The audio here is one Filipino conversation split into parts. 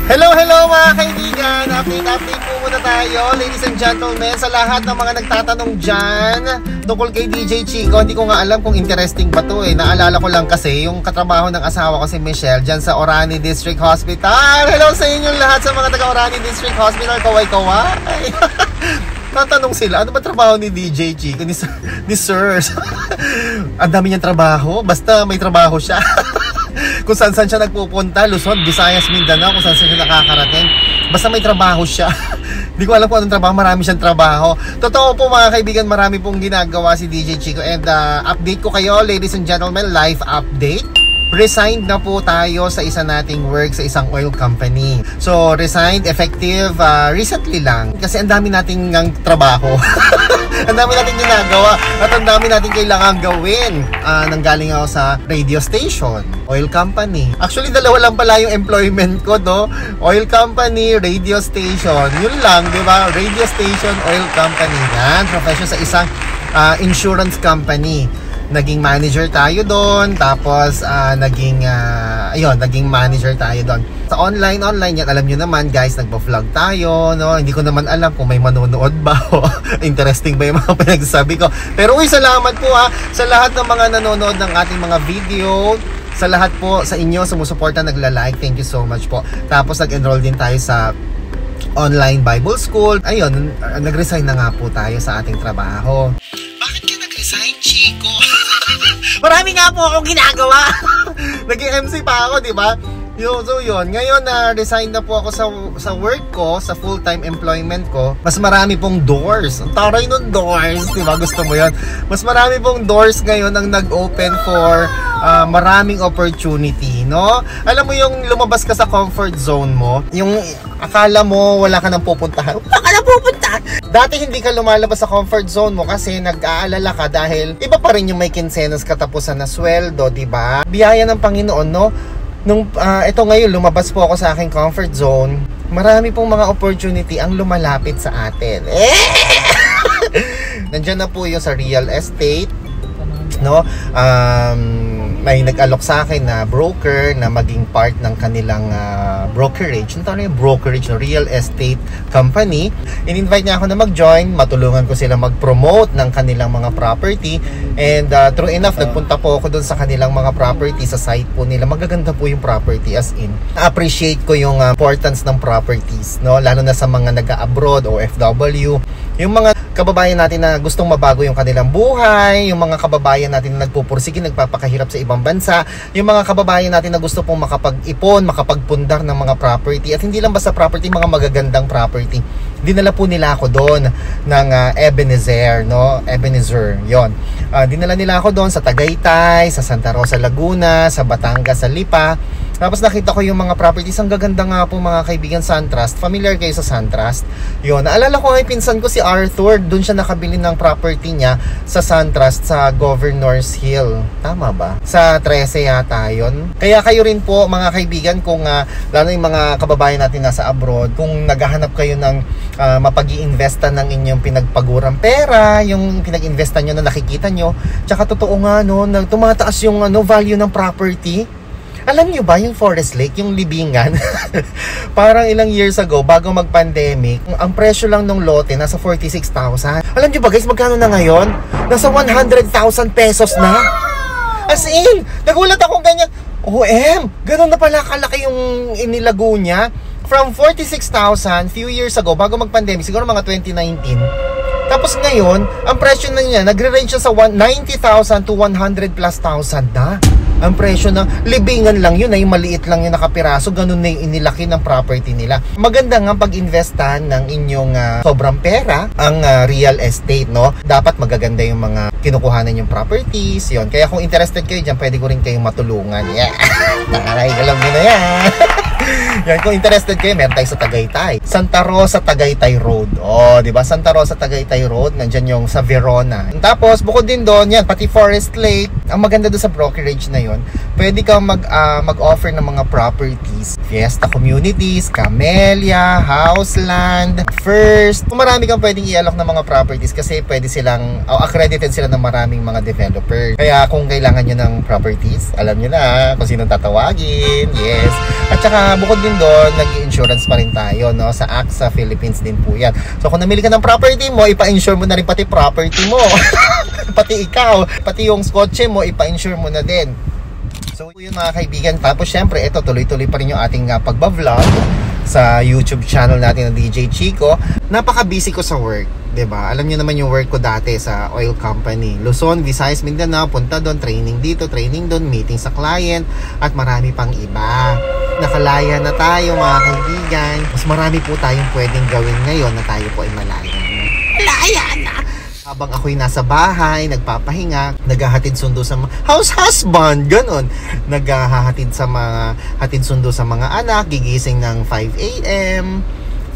Hello mga kaibigan! Update po muna tayo, ladies and gentlemen, sa lahat ng mga nagtatanong dyan tungkol kay DJ Chico. Hindi ko nga alam kung interesting ba to eh. Naalala ko lang kasi yung katrabaho ng asawa ko si Michelle dyan sa Orani District Hospital. Hello sa inyong lahat sa mga taga Orani District Hospital. Kaway-kaway! Tatanong sila, ano ba trabaho ni DJ Chico? Ni Sir? Ang dami niyang trabaho, basta may trabaho siya. Kung saan siya nagpupunta, Luzon, Visayas, Mindanao, kung saan siya nakakarating, basta may trabaho siya. Hindi ko alam kung anong trabaho, marami siyang trabaho. Totoo po mga kaibigan, marami pong ginagawa si DJ Chico. And update ko kayo, ladies and gentlemen, live update. Resigned na po tayo sa isa nating work sa isang oil company. So, resigned, effective recently lang. Kasi ang dami nating trabaho. Ang dami nating ginagawa at ang dami nating kailangan gawin. Nanggaling ako sa radio station, oil company. Actually, dalawa lang pala yung employment ko, do. Oil company, radio station. Yun lang, di ba? Radio station, oil company. Yan, profession sa isang insurance company. Naging manager tayo doon, tapos naging manager tayo doon. Sa online yan, alam nyo naman guys, nagpo-vlog tayo, no? Hindi ko naman alam kung may manonood ba o interesting ba yung mga pinagsasabi ko. Pero salamat po sa lahat ng mga nanonood ng ating mga video. Sa lahat po, sa inyo, sumusuporta, nagla-like, thank you so much po. Tapos nag-enroll din tayo sa online Bible School. Ayun, nag-resign na nga po tayo sa ating trabaho. Bakit ka nag-resign, Chico? Marami nga po akong ginagawa. Nag-MC pa ako, di ba? So yun, ngayon resign na po ako sa work ko, sa full-time employment ko. Mas marami pong doors. Ang taray ng doors, di ba? Gusto mo yun? Mas marami pong doors ngayon ang nag-open for maraming opportunity, no? Alam mo yung lumabas ka sa comfort zone mo, yung akala mo wala ka nang pupuntahan. Wala ka nang pupuntahan! Dati hindi ka lumalabas sa comfort zone mo kasi nag-aalala ka dahil iba pa rin yung may kinsenas katapusan na sweldo, di ba? Biyaya ng Panginoon, no? Ito ngayon, lumabas po ako sa aking comfort zone. Marami pong mga opportunity ang lumalapit sa atin. Nandiyan na po yung sa real estate, no? May nag-alok sa akin na broker na maging part ng kanilang brokerage. Ano yung brokerage, no? Real estate company. In-invite niya ako na mag-join. Matulungan ko sila mag-promote ng kanilang mga property. And true enough, nagpunta po ako doon sa kanilang mga property sa site po nila. Magaganda po yung property, as in. Appreciate ko yung importance ng properties, no? Lalo na sa mga nag-abroad o FW. Yung mga kababayan natin na gustong mabago yung kanilang buhay, yung mga kababayan natin na nagpupursige, nagpapakahirap sa ibang bansa, yung mga kababayan natin na gusto pong makapag-ipon, makapagpundar ng mga property, at hindi lang basta property, mga magagandang property. Dinala po nila ako doon ng Ebenezer, no? Ebenezer, yon. Dinala nila ako doon sa Tagaytay, sa Santa Rosa, Laguna, sa Batangas, sa Lipa. Tapos nakita ko yung mga properties. Ang gaganda nga po mga kaibigan, SunTrust. Familiar kayo sa SunTrust? Yun, naalala ko nga yung pinsan ko si Arthur. Doon siya nakabili ng property niya sa SunTrust sa Governor's Hill. Tama ba? Sa 13 yata yun. Kaya kayo rin po mga kaibigan, kung lalo yung mga kababayan natin nasa abroad, kung naghahanap kayo ng mapag-i-investan ng inyong pinagpagurang pera, yung pinag-investan nyo na nakikita nyo, tsaka totoo nga, no, tumataas yung value ng property. Alam nyo ba yung Forest Lake, yung libingan? Parang ilang years ago, bago mag-pandemic, ang presyo lang ng lote nasa 46,000. Alam nyo ba guys, magkano na ngayon? Nasa 100,000 pesos na. As in, nagulat akong ganyan. Ganun na pala kalaki yung inilago niya. From 46,000 few years ago, bago mag-pandemic, siguro mga 2019. Tapos ngayon, ang presyo na niya, nagre-range siya sa 90,000 to 100 plus thousand na. Ang presyo ng libingan lang yun, ay maliit lang yung nakapiraso, ganun na yung inilaki ng property nila. Maganda nga pag-investan ng inyong sobrang pera, ang real estate, no? Dapat magaganda yung mga kinukuhanan yung properties, yun. Kaya kung interested kayo dyan, pwede ko rin kayong matulungan. Yeah! Nakaray, alam nyo na yan! Yan, kung interested kayo, meron tayo sa Tagaytay. Santa Rosa, Tagaytay Road. Di ba? Santa Rosa, Tagaytay Road. Nandyan yung sa Verona. Tapos, bukod din doon, yan, pati Forest Lake. Ang maganda doon sa brokerage na yon, pwede kang mag-offer ng mga properties. Fiesta Communities, Camellia, Houseland, First. Marami kang pwedeng i-alok ng mga properties kasi pwede silang, accredited sila ng maraming mga developers. Kaya kung kailangan nyo ng properties, alam nyo na kung sinong tatawagin. Yes. At saka bukod din doon, nag-insurance pa rin tayo, no? Sa AXA Philippines din po yan. So kung namili ka ng property mo, ipa-insure mo na rin pati property mo. Pati ikaw, pati yung kotse mo, ipa-insure mo na din. So yun mga kaibigan. Tapos syempre, ito tuloy-tuloy pa rin yung ating pagba-vlog sa YouTube channel natin na DJ Chico. Napaka-busy ko sa work, 'di ba? Alam niyo naman yung work ko dati sa oil company. Luzon, Visayas, Mindanao, punta doon, training dito, training doon, meeting sa client, at marami pang iba. Nakalaya na tayo mga kaibigan. Mas marami po tayong pwedeng gawin ngayon na tayo po ay malaya na. Malaya na! Habang ako'y nasa bahay, nagpapahinga, naghahatid sundo sa house husband, ganun. Naghahatid hatid sundo sa mga anak, gigising ng 5 a.m.,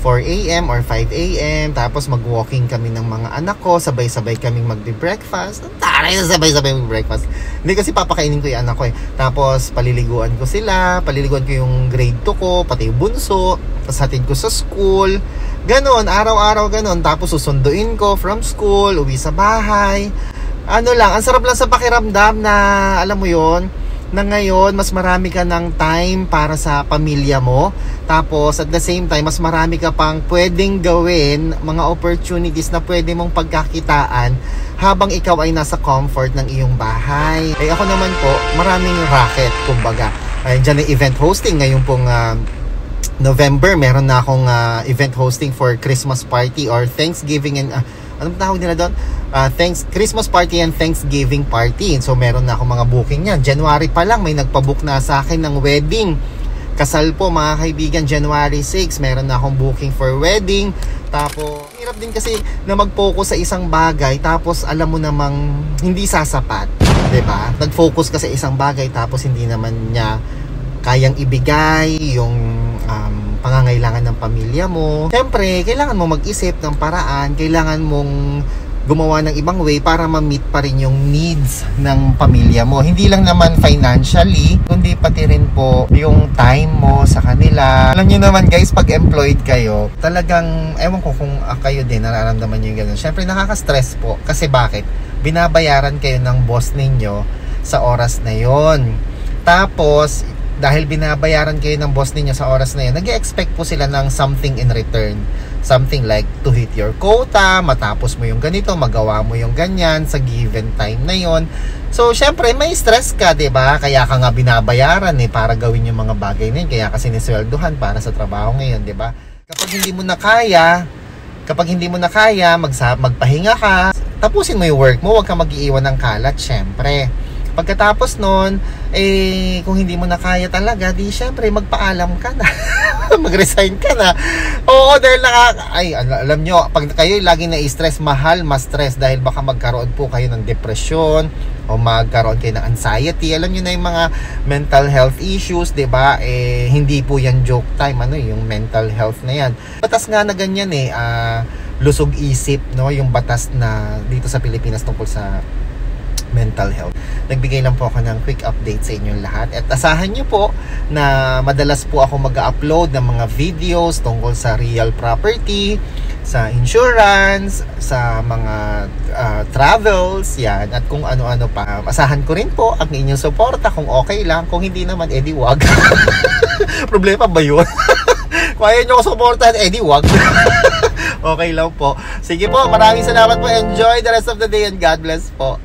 4 a.m. or 5 a.m. Tapos mag-walking kami ng mga anak ko, sabay-sabay kaming magbe-breakfast. Taray na sabay-sabay mag-breakfast. Hindi kasi papakainin ko yung anak ko eh. Tapos paliliguan ko sila, paliliguan ko yung grade 2 ko, pati yung bunso, tapos hatid ko sa school. Ganon, araw-araw ganon. Tapos susunduin ko from school, uwi sa bahay. Ano lang, ang sarap lang sa pakiramdam na, alam mo yon, na ngayon, mas marami ka ng time para sa pamilya mo. Tapos, at the same time, mas marami ka pang pwedeng gawin, mga opportunities na pwede mong pagkakitaan habang ikaw ay nasa comfort ng iyong bahay. Eh ako naman po, maraming racket, kumbaga. Diyan ay event hosting ngayon pong November, meron na akong event hosting for Christmas party or Thanksgiving and anong tawag nila doon? Christmas party and Thanksgiving party. So meron na akong mga booking yan. January pa lang may nagpabook na sa akin ng wedding. Kasal po mga kaibigan, January 6 meron na akong booking for wedding. Tapos hirap din kasi na mag-focus sa isang bagay tapos alam mo namang hindi sasapat, 'di ba? Nag-focus ka sa isang bagay tapos hindi naman niya kayang ibigay yung pangangailangan ng pamilya mo. Siyempre, kailangan mo mag-isip ng paraan, kailangan mong gumawa ng ibang way para ma-meet pa rin yung needs ng pamilya mo. Hindi lang naman financially, kundi pati rin po yung time mo sa kanila. Alam niyo naman guys, pag employed kayo, talagang, ewan ko kung kayo din, nararamdaman nyo yung gano'n. Siyempre, nakaka-stress po. Kasi bakit? Binabayaran kayo ng boss ninyo sa oras na yon. Tapos, dahil binabayaran kayo ng boss ninyo sa oras na yun, nag-expect po sila ng something in return. Something like to hit your quota, matapos mo yung ganito, magawa mo yung ganyan sa given time na yon. So, syempre, may stress ka, diba? Kaya ka nga binabayaran para gawin yung mga bagay na yun. Kaya ka sinisweldohan para sa trabaho ngayon, diba? Kapag hindi mo na kaya, magpahinga ka, tapusin mo yung work mo, huwag ka mag-iiwan ng kalat, syempre. Pagkatapos nun, kung hindi mo na kaya talaga, di syempre magpaalam ka na. Mag-resign ka na. Oo, dahil alam nyo, pag kayo laging na-stress, mas stress dahil baka magkaroon po kayo ng depresyon o magkaroon kayo ng anxiety. Alam nyo na yung mga mental health issues, diba? Hindi po yan joke time, yung mental health na yan. Batas nga na ganyan lusog isip, no? Yung batas na dito sa Pilipinas tungkol sa mental health. Nagbigay lang po ako ng quick update sa inyong lahat at asahan nyo po na madalas po ako mag-upload ng mga videos tungkol sa real property, sa insurance, sa mga travels, yan, at kung ano-ano pa. Asahan ko rin po ang inyong suporta kung okay lang, kung hindi naman, edi wag. Problema ba yun? Kung ayaw nyo ko supportan, edi wag. Okay lang po. Sige po, maraming salamat po. Enjoy the rest of the day and God bless po.